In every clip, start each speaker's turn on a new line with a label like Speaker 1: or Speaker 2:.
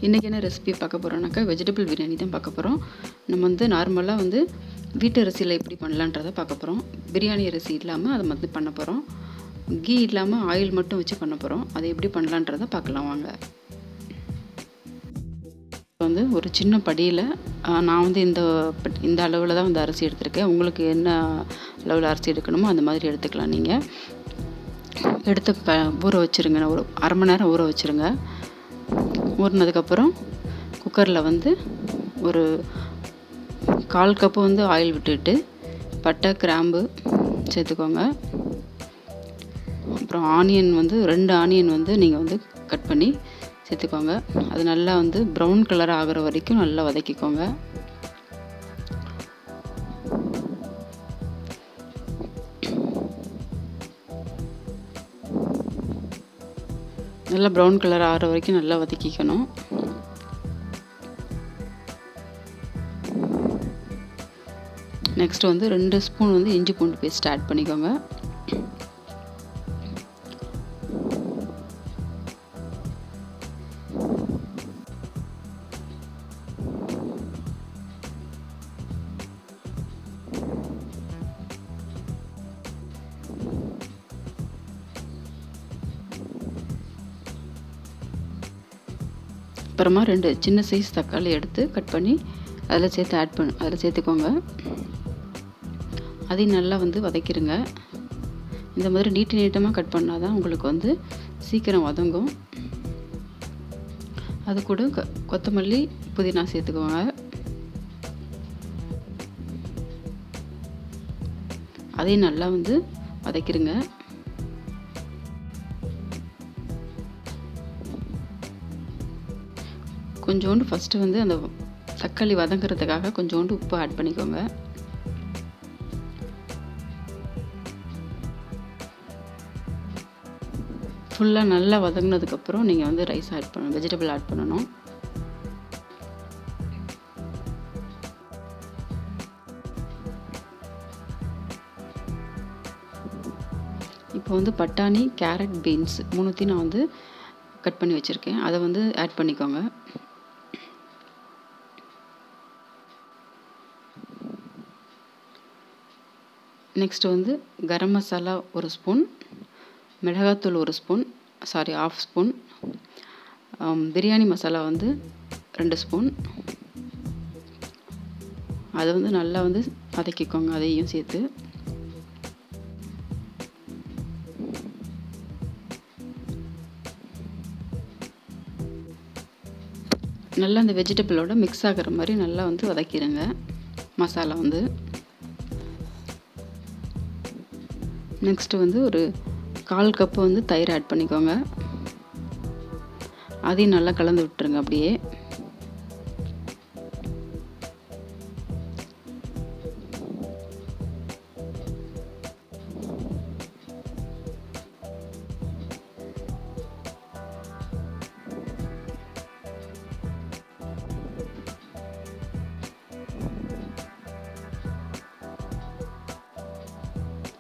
Speaker 1: இன்றைக்கி என்ன ரெசிபி பார்க்க போகிறோம்னாக்கா வெஜிடபிள் பிரியாணி தான் பார்க்க போகிறோம். நம்ம வந்து நார்மலாக வந்து வீட்டு அரிசியில் எப்படி பண்ணலான்றதை பார்க்க போகிறோம். பிரியாணி அரிசி இல்லாமல் அதை வந்து பண்ண போகிறோம். கீ இல்லாமல் ஆயில் மட்டும் வச்சு பண்ண போகிறோம். அதை எப்படி பண்ணலான்றதை பார்க்கலாம் வாங்க. வந்து ஒரு சின்ன படியில் நான் வந்து இந்த அளவில் தான் வந்து அரிசி எடுத்திருக்கேன். உங்களுக்கு என்ன அளவில் அரிசி எடுக்கணுமோ அந்த மாதிரி எடுத்துக்கலாம். நீங்கள் எடுத்து ஊற வச்சுருங்க. ஒரு அரை மணி நேரம் ஊற வச்சுருங்க. ஊறினதுக்கப்புறம் குக்கரில் வந்து ஒரு 1/4 கப்பு வந்து ஆயில் விட்டுட்டு பட்டை கிராம்பு சேர்த்துக்கோங்க. அப்புறம் ஆனியன் வந்து 2 ஆனியன் வந்து நீங்கள் வந்து கட் பண்ணி சேர்த்துக்கோங்க. அது நல்லா வந்து ப்ரௌன் கலர் ஆகிற வரைக்கும் நல்லா வதக்கிக்கோங்க. நல்லா ப்ரௌன் கலர் ஆகிற வரைக்கும் நல்லா வதக்கிக்கணும். நெக்ஸ்ட் வந்து 2 ஸ்பூன் வந்து இஞ்சி பூண்டு பேஸ்ட் ஆட் பண்ணிக்கோங்க. அப்புறமா 2 சின்ன சைஸ் தக்காளி எடுத்து கட் பண்ணி அதில் சேர்த்துக்கோங்க. அதையும் நல்லா வந்து வதக்கிடுங்க. இந்த மாதிரி நீட்டமாக கட் பண்ணால் தான் உங்களுக்கு வந்து சீக்கிரம் வதங்கும். அது கூட கொத்தமல்லி புதினா சேர்த்துக்கோங்க. அதையும் நல்லா வந்து வதக்கிடுங்க. கொஞ்சோண்டு ஃபஸ்ட்டு வந்து அந்த தக்காளி வதங்கிறதுக்காக கொஞ்சோண்டு உப்பு ஆட் பண்ணிக்கோங்க. ஃபுல்லாக நல்லா வதங்கினதுக்கப்புறம் நீங்கள் வந்து ரைஸ் ஆட் பண்ணணும், வெஜிடபிள் ஆட் பண்ணணும். இப்போ வந்து பட்டாணி, கேரட், பீன்ஸ் 3த்தையும் நான் வந்து கட் பண்ணி வச்சுருக்கேன். அதை வந்து ஆட் பண்ணிக்கோங்க. நெக்ஸ்ட் வந்து கரம் மசாலா 1 ஸ்பூன், மிளகாத்தூள் 1 ஸ்பூன், 1/2 ஸ்பூன், பிரியாணி மசாலா வந்து 2 ஸ்பூன். அதை வந்து நல்லா வந்து வதக்கிக்கோங்க. அதையும் சேர்த்து நல்லா அந்த வெஜிடபிளோட மிக்ஸ் ஆகிற மாதிரி நல்லா வந்து வதக்கிடுங்க மசாலா வந்து. நெக்ஸ்ட்டு வந்து ஒரு 1/4 கப்பு வந்து தயிர் ஆட் பண்ணிக்கோங்க. அதையும் நல்லா கலந்து விட்டுருங்க. அப்படியே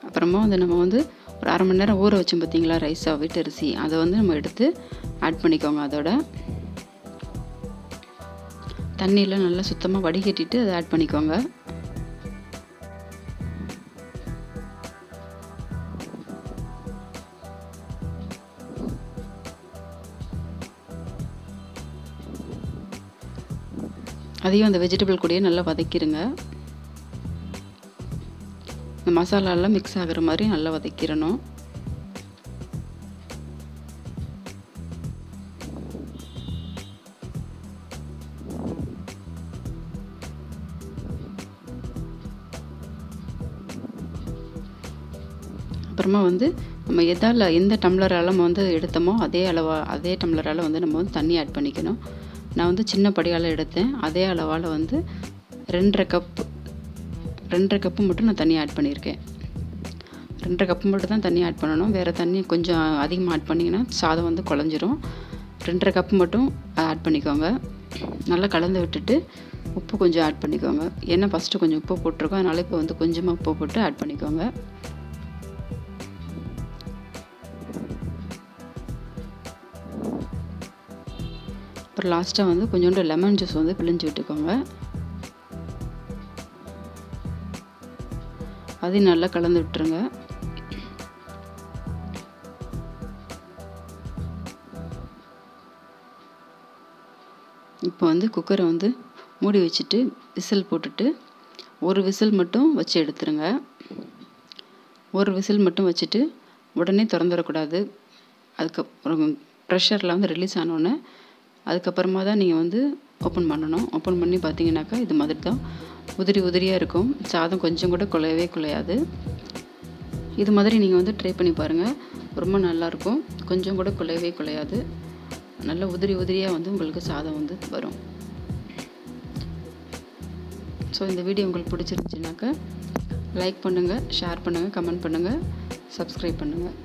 Speaker 1: அப்புறமா வந்து நம்ம வந்து ஒரு அரை மணி நேரம் ஊற வச்சோம் பார்த்தீங்களா ரைஸா வீட்டு அரிசி, அதை வந்து நம்ம எடுத்து ஆட் பண்ணிக்கோங்க. அதோட தண்ணியில் நல்லா சுத்தமாக வடிகட்டிட்டு அதை ஆட் பண்ணிக்கோங்க. அதையும் அந்த வெஜிடபிள் கூடயே நல்லா வதக்கிடுங்க. இந்த மசாலாலாம் மிக்ஸ் ஆகிற மாதிரி நல்லா வதக்கிடணும். அப்புறமா வந்து நம்ம எந்த டம்ளரால் நம்ம வந்து எடுத்தோமோ அதே டம்ளரால் வந்து நம்ம வந்து தண்ணி ஆட் பண்ணிக்கணும். நான் வந்து சின்ன படியால் எடுத்தேன். அதே அளவால் வந்து 2.5 கப்பு மட்டும் நான் தண்ணி ஆட் பண்ணியிருக்கேன். 2.5 கப்பு மட்டும் தான் தண்ணி ஆட் பண்ணணும். வேறு தண்ணி கொஞ்சம் அதிகமாக ஆட் பண்ணிங்கன்னா சாதம் வந்து குழஞ்சிரும். 2.5 கப்பு மட்டும் ஆட் பண்ணிக்கோங்க. நல்லா கலந்து விட்டுட்டு உப்பு கொஞ்சம் ஆட் பண்ணிக்கோங்க. ஏன்னா ஃபஸ்ட்டு கொஞ்சம் உப்பு போட்டிருக்கோம், அதனால் இப்போ வந்து கொஞ்சமாக உப்பு போட்டு ஆட் பண்ணிக்கோங்க. அப்புறம் லாஸ்ட்டாக வந்து கொஞ்சோண்டு லெமன் ஜூஸ் வந்து பிழிஞ்சு விட்டுக்கோங்க. அதையும் நல்லா கலந்து விட்டுருங்க. இப்போ வந்து குக்கரை வந்து மூடி வச்சுட்டு விசில் போட்டுட்டு ஒரு விசில் மட்டும் வச்சு எடுத்துருங்க. ஒரு விசில் மட்டும் வச்சுட்டு உடனே திறந்துடக்கூடாது. அதுக்கப்புறம் ப்ரெஷர்லாம் வந்து ரிலீஸ் ஆனோடனே அதுக்கப்புறமா தான் நீங்கள் வந்து ஓப்பன் பண்ணணும். ஓப்பன் பண்ணி பார்த்தீங்கன்னாக்கா இது மாதிரி தான் உதிரி உதிரியாக இருக்கும். சாதம் கொஞ்சம் கூட குலையவே குலையாது. இது மாதிரி நீங்கள் வந்து ட்ரை பண்ணி பாருங்கள். ரொம்ப நல்லாயிருக்கும். கொஞ்சம் கூட குலையவே குலையாது. நல்ல உதிரி உதிரியாக வந்து உங்களுக்கு சாதம் வந்து வரும். ஸோ இந்த வீடியோ உங்களுக்கு பிடிச்சிருந்துச்சுனாக்கா லைக் பண்ணுங்கள், ஷேர் பண்ணுங்கள், கமெண்ட் பண்ணுங்கள், சப்ஸ்கிரைப் பண்ணுங்கள்.